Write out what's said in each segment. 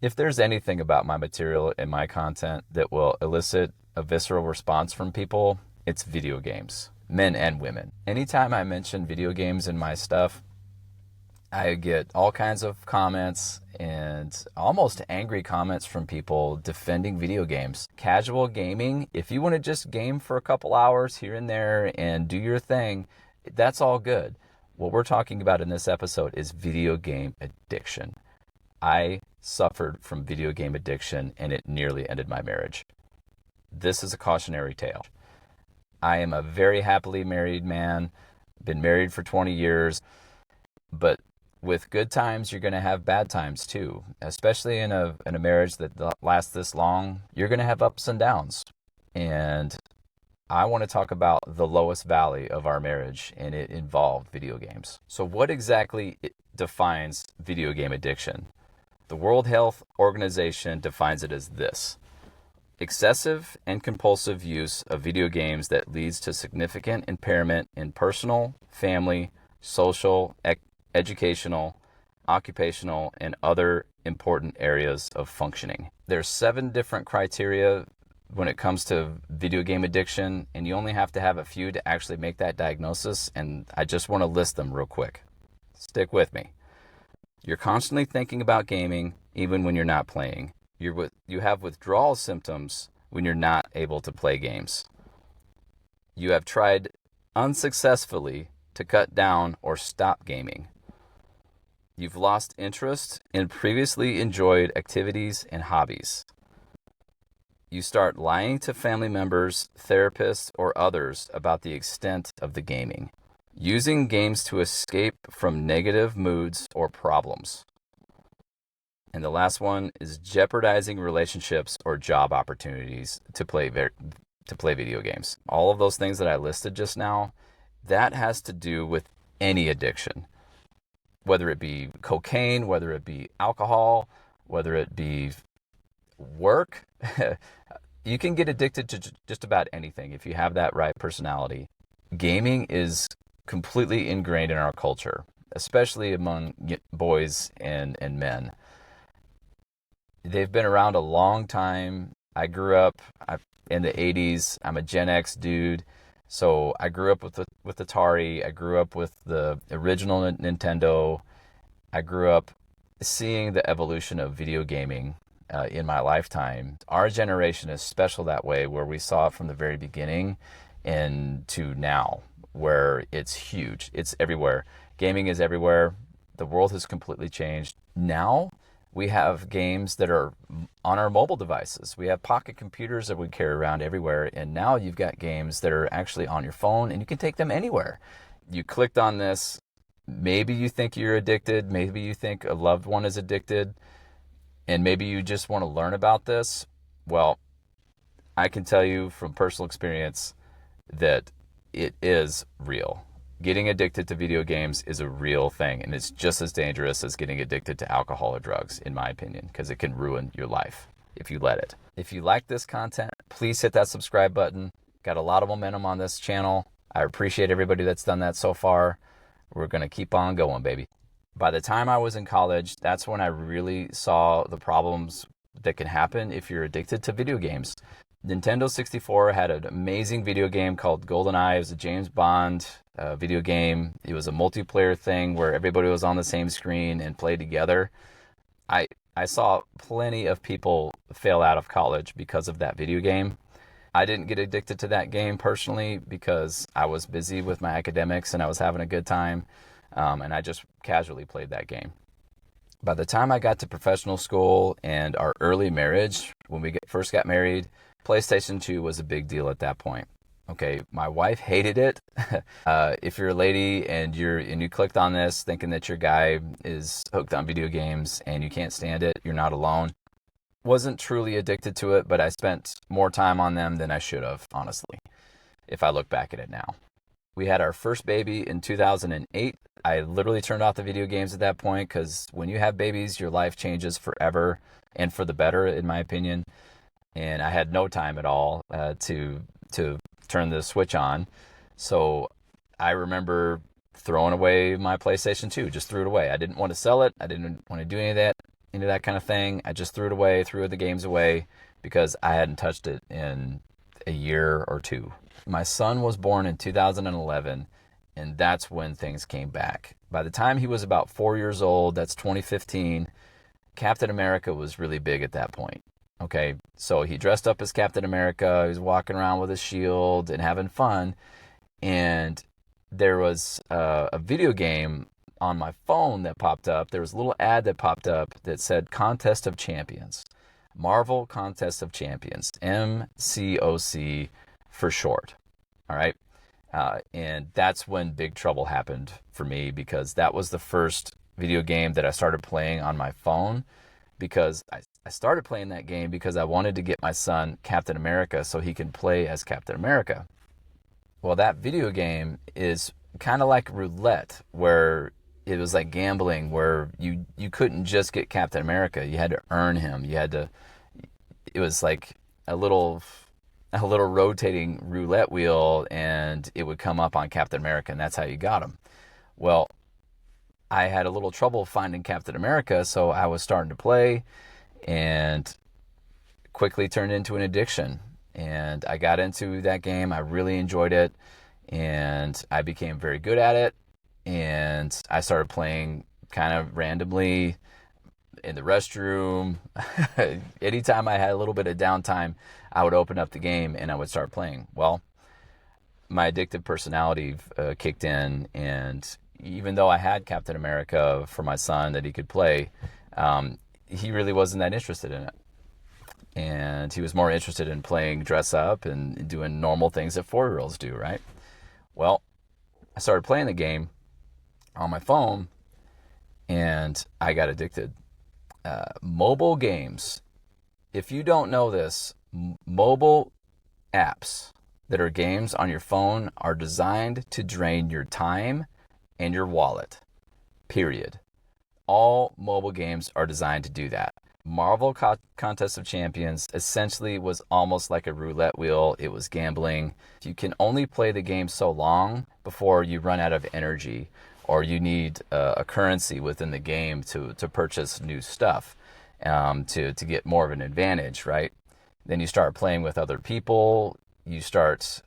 If there's anything about my material and my content that will elicit a visceral response from people, it's video games, men and women. Anytime I mention video games in my stuff, I get all kinds of comments and almost angry comments from people defending video games. Casual gaming, if you want to just game for a couple hours here and there and do your thing, that's all good. What we're talking about in this episode is video game addiction. I suffered from video game addiction and it nearly ended my marriage. This is a cautionary tale. I am a very happily married man, been married for 20 years, but with good times, you're going to have bad times too. Especially in a marriage that lasts this long, you're going to have ups and downs. And I want to talk about the lowest valley of our marriage, and it involved video games. So what exactly defines video game addiction? The World Health Organization defines it as this: excessive and compulsive use of video games that leads to significant impairment in personal, family, social, educational, occupational, and other important areas of functioning. There's 7 different criteria when it comes to video game addiction, and you only have to have a few to actually make that diagnosis, and I just want to list them real quick. Stick with me. You're constantly thinking about gaming even when you're not playing. You have withdrawal symptoms when you're not able to play games. You have tried unsuccessfully to cut down or stop gaming. You've lost interest in previously enjoyed activities and hobbies. You start lying to family members, therapists, or others about the extent of the gaming. Using games to escape from negative moods or problems. And the last one is jeopardizing relationships or job opportunities to play video games. All of those things that I listed just now, that has to do with any addiction. Whether it be cocaine, whether it be alcohol, whether it be work, you can get addicted to just about anything if you have that right personality. Gaming is completely ingrained in our culture, especially among boys and men. They've been around a long time. I grew up in the 80s. I'm a Gen X dude. So I grew up with Atari. I grew up with the original Nintendo. I grew up seeing the evolution of video gaming in my lifetime. Our generation is special that way, where we saw it from the very beginning and to now, where it's huge. It's everywhere. Gaming is everywhere. The world has completely changed. Now we have games that are on our mobile devices. We have pocket computers that we carry around everywhere. And now you've got games that are actually on your phone and you can take them anywhere. You clicked on this. Maybe you think you're addicted. Maybe you think a loved one is addicted. And maybe you just want to learn about this. Well, I can tell you from personal experience that it is real. Getting addicted to video games is a real thing, and it's just as dangerous as getting addicted to alcohol or drugs, in my opinion, because it can ruin your life if you let it. If you like this content, please hit that subscribe button. Got a lot of momentum on this channel. I appreciate everybody that's done that so far. We're going to keep on going, baby. By the time I was in college, that's when I really saw the problems that can happen if you're addicted to video games. Nintendo 64 had an amazing video game called GoldenEye. It was a James Bond video game. It was a multiplayer thing where everybody was on the same screen and played together. I saw plenty of people fail out of college because of that video game. I didn't get addicted to that game personally because I was busy with my academics and I was having a good time, and I just casually played that game. By the time I got to professional school and our early marriage, when we first got married, PlayStation 2 was a big deal at that point. Okay, my wife hated it. If you're a lady and you clicked on this thinking that your guy is hooked on video games and you can't stand it, you're not alone. Wasn't truly addicted to it, but I spent more time on them than I should have, honestly, if I look back at it now. We had our first baby in 2008. I literally turned off the video games at that point because when you have babies, your life changes forever and for the better, in my opinion. And I had no time at all to turn the switch on. So I remember throwing away my PlayStation 2, just threw it away. I didn't want to sell it. I didn't want to do any of that. into that kind of thing. I just threw it away, threw the games away because I hadn't touched it in a year or two. My son was born in 2011, and that's when things came back. By the time he was about 4 years old, that's 2015, Captain America was really big at that point. Okay, so he dressed up as Captain America. He was walking around with his shield and having fun. And there was a video game on my phone that popped up. There was a little ad that popped up that said Contest of Champions. Marvel Contest of Champions. MCOC for short. All right. And that's when big trouble happened for me, because that was the first video game that I started playing on my phone, because I started playing that game because I wanted to get my son Captain America so he can play as Captain America. Well, that video game is kind of like roulette, where it was like gambling, where you couldn't just get Captain America. You had to earn him. It was like a little rotating roulette wheel, and it would come up on Captain America, and that's how you got him. Well, I had a little trouble finding Captain America, so I was starting to play, and quickly turned into an addiction. And I got into that game. I really enjoyed it, and I became very good at it. And I started playing kind of randomly in the restroom. Anytime I had a little bit of downtime, I would open up the game and I would start playing. Well, my addictive personality kicked in, and even though I had Captain America for my son that he could play, he really wasn't that interested in it. And he was more interested in playing dress up and doing normal things that 4-year-olds do, right? Well, I started playing the game on my phone, and I got addicted. Mobile games. If you don't know this, mobile apps that are games on your phone are designed to drain your time and your wallet. Period. All mobile games are designed to do that. Marvel Contest of Champions essentially was almost like a roulette wheel. It was gambling. You can only play the game so long before you run out of energy, or you need a currency within the game to purchase new stuff, to get more of an advantage, right? Then you start playing with other people. You start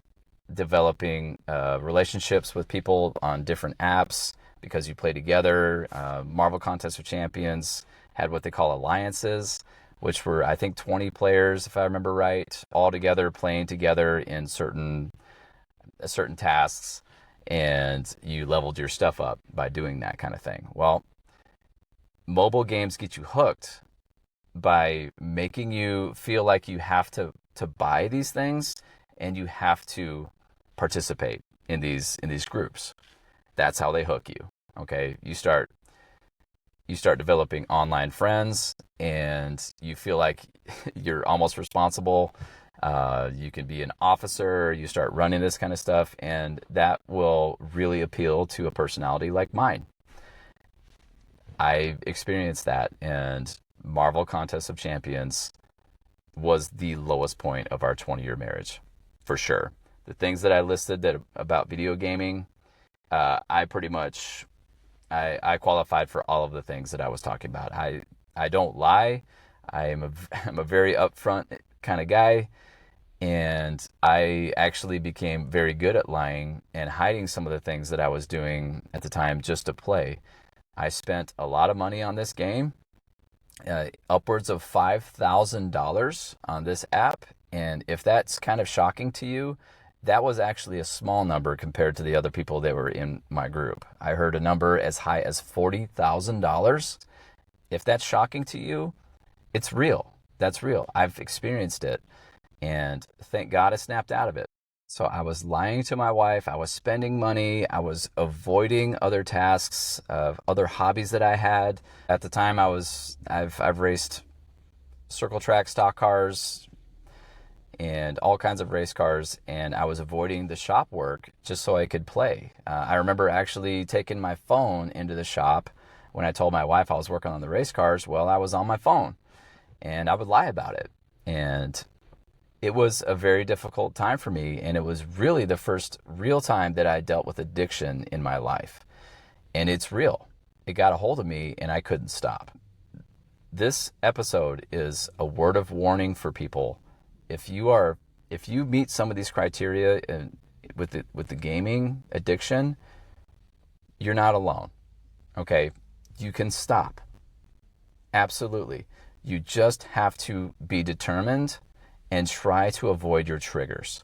developing relationships with people on different apps because you play together. Marvel Contest of Champions had what they call alliances, which were, I think, 20 players, if I remember right, all together playing together in certain tasks, and you leveled your stuff up by doing that kind of thing. Well, mobile games get you hooked by making you feel like you have to buy these things, and you have to participate in these groups. That's how they hook you. Okay, you start developing online friends, and you feel like you're almost responsible. You can be an officer. You start running this kind of stuff, and that will really appeal to a personality like mine. I experienced that, and Marvel Contest of Champions was the lowest point of our 20-year marriage, for sure. The things that I listed about video gaming, I pretty much I qualified for all of the things that I was talking about. I don't lie. I'm a very upfront kind of guy, and I actually became very good at lying and hiding some of the things that I was doing at the time just to play. I spent a lot of money on this game, upwards of $5,000 on this app, and if that's kind of shocking to you, that was actually a small number compared to the other people that were in my group. I heard a number as high as $40,000. If that's shocking to you, it's real. That's real. I've experienced it, and thank God I snapped out of it. So I was lying to my wife. I was spending money. I was avoiding other tasks, other hobbies that I had. At the time, I've raced circle track stock cars and all kinds of race cars, and I was avoiding the shop work just so I could play. I remember actually taking my phone into the shop when I told my wife I was working on the race cars. Well, I was on my phone, and I would lie about it. And it was a very difficult time for me, and it was really the first real time that I dealt with addiction in my life. And it's real. It got a hold of me, and I couldn't stop. This episode is a word of warning for people. If you meet some of these criteria with the gaming addiction, you're not alone. Okay? You can stop. Absolutely. You just have to be determined and try to avoid your triggers.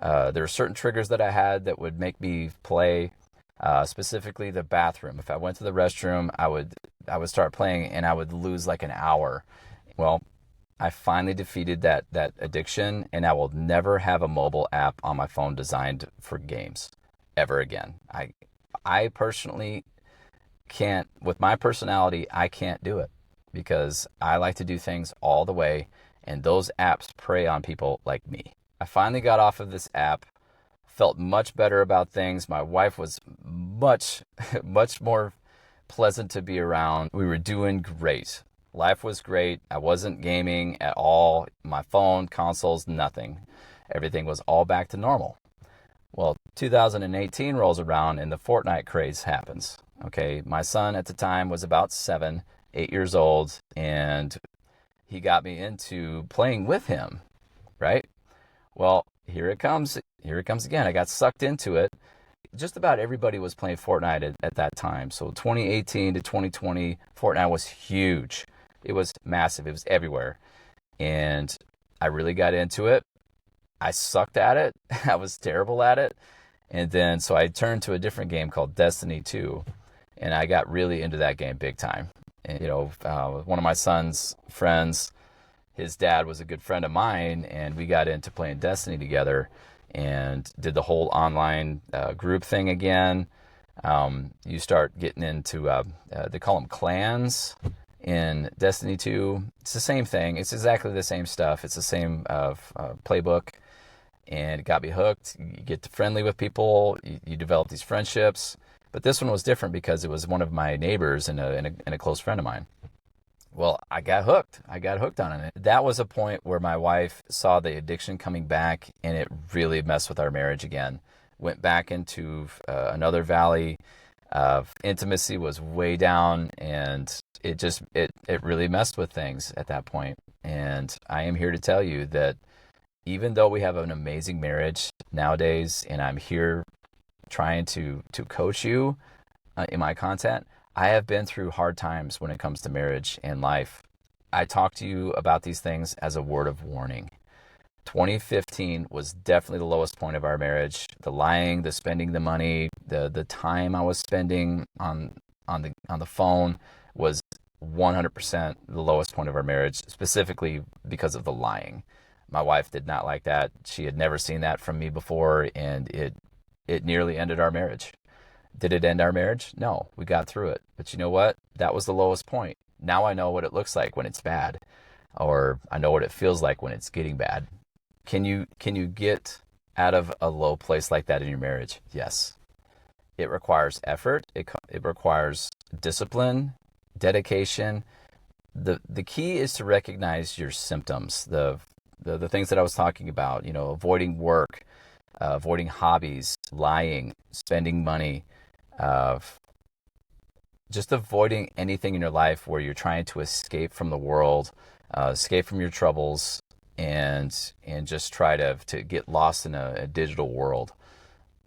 There are certain triggers that I had that would make me play, specifically the bathroom. If I went to the restroom, I would start playing and I would lose like an hour. Well, I finally defeated that addiction, and I will never have a mobile app on my phone designed for games ever again. I personally can't, with my personality, I can't do it because I like to do things all the way, and those apps prey on people like me. I finally got off of this app, felt much better about things. My wife was much, much more pleasant to be around. We were doing great. Life was great. I wasn't gaming at all. My phone, consoles, nothing. Everything was all back to normal. Well, 2018 rolls around and the Fortnite craze happens. Okay, my son at the time was about 8 years old, and he got me into playing with him, right? Well, here it comes. Here it comes again. I got sucked into it. Just about everybody was playing Fortnite at that time. So 2018 to 2020, Fortnite was huge. It was massive. It was everywhere. And I really got into it. I sucked at it. I was terrible at it. And then, so I turned to a different game called Destiny 2. And I got really into that game big time. And, one of my son's friends, his dad was a good friend of mine, and we got into playing Destiny together and did the whole online group thing again. You start getting into, they call them clans in Destiny 2. It's the same thing. It's exactly the same stuff. It's the same playbook, and it got me hooked. You get friendly with people. You develop these friendships. But this one was different because it was one of my neighbors and a close friend of mine. Well, I got hooked. I got hooked on it. That was a point where my wife saw the addiction coming back, and it really messed with our marriage again. Went back into another valley. Intimacy was way down, and it really messed with things at that point. And I am here to tell you that even though we have an amazing marriage nowadays, and I'm here trying to coach you in my content, I have been through hard times when it comes to marriage and life. I talk to you about these things as a word of warning. 2015 was definitely the lowest point of our marriage. The lying, the spending the money, the time I was spending on the phone was 100% the lowest point of our marriage, specifically because of the lying. My wife did not like that. She had never seen that from me before, and it nearly ended our marriage. Did it end our marriage? No, we got through it. But you know what? That was the lowest point. Now I know what it looks like when it's bad, or I know what it feels like when it's getting bad. Can you get out of a low place like that in your marriage? Yes. It requires effort. It requires discipline, dedication. The key is to recognize your symptoms, the things that I was talking about, avoiding work, avoiding hobbies, lying, spending money, just avoiding anything in your life where you're trying to escape from the world, escape from your troubles, and just try to get lost in a digital world.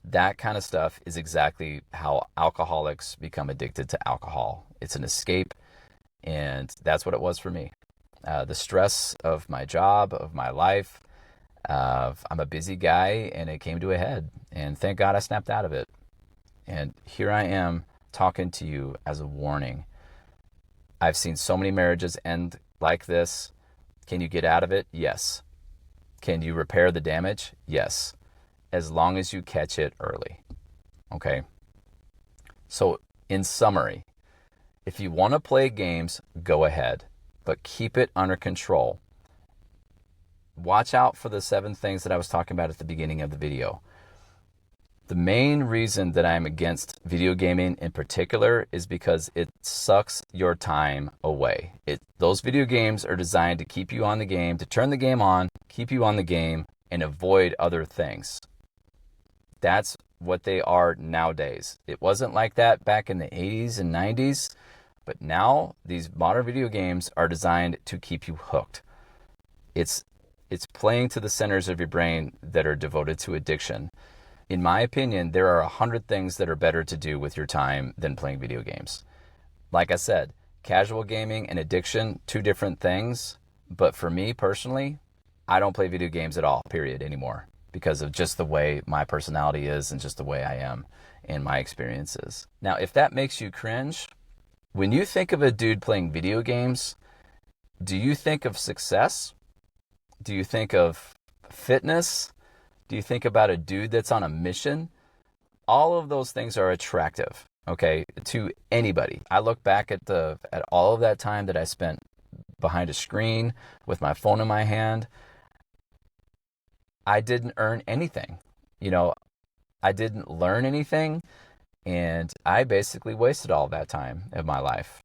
That kind of stuff is exactly how alcoholics become addicted to alcohol. It's an escape, and that's what it was for me. The stress of my job, of my life, I'm a busy guy, and it came to a head, and thank God I snapped out of it. And here I am talking to you as a warning. I've seen so many marriages end like this. Can you get out of it? Yes. Can you repair the damage? Yes. As long as you catch it early. Okay? So, in summary, if you want to play games, go ahead, but keep it under control. Watch out for the 7 things that I was talking about at the beginning of the video. The main reason that I'm against video gaming in particular is because it sucks your time away. Those video games are designed to keep you on the game, to turn the game on, keep you on the game, and avoid other things. That's what they are nowadays. It wasn't like that back in the 80s and 90s But now these modern video games are designed to keep you hooked. It's playing to the centers of your brain that are devoted to addiction. In my opinion, there are 100 things that are better to do with your time than playing video games. Like I said, casual gaming and addiction, two different things. But for me personally, I don't play video games at all, period, anymore, because of just the way my personality is and just the way I am and my experiences. Now, if that makes you cringe, when you think of a dude playing video games, do you think of success? Do you think of fitness? Do you think about a dude that's on a mission? All of those things are attractive, okay, to anybody. I look back at all of that time that I spent behind a screen with my phone in my hand. I didn't earn anything. I didn't learn anything. And I basically wasted all that time of my life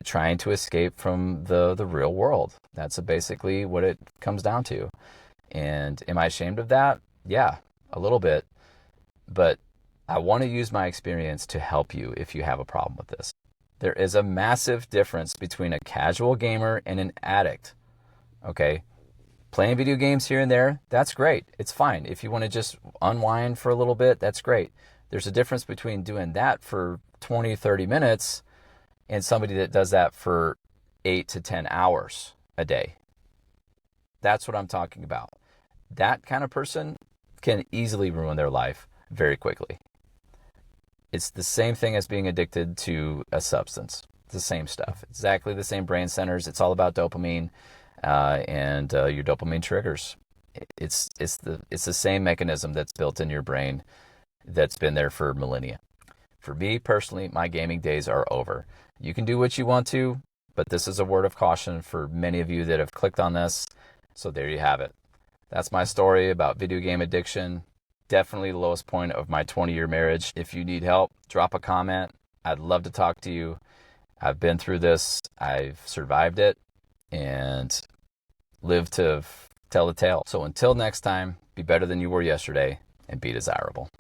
trying to escape from the real world. That's basically what it comes down to. And am I ashamed of that? Yeah, a little bit. But I want to use my experience to help you if you have a problem with this. There is a massive difference between a casual gamer and an addict. Okay? Playing video games here and there, that's great. It's fine. If you want to just unwind for a little bit, that's great. There's a difference between doing that for 20, 30 minutes and somebody that does that for 8 to 10 hours a day. That's what I'm talking about. That kind of person can easily ruin their life very quickly. It's the same thing as being addicted to a substance. It's the same stuff. Exactly the same brain centers. It's all about dopamine and your dopamine triggers. It's the same mechanism that's built in your brain that's been there for millennia. For me personally, my gaming days are over. You can do what you want to, but this is a word of caution for many of you that have clicked on this. So there you have it. That's my story about video game addiction. Definitely the lowest point of my 20-year marriage. If you need help, drop a comment. I'd love to talk to you. I've been through this. I've survived it and lived to tell the tale. So until next time, be better than you were yesterday and be desirable.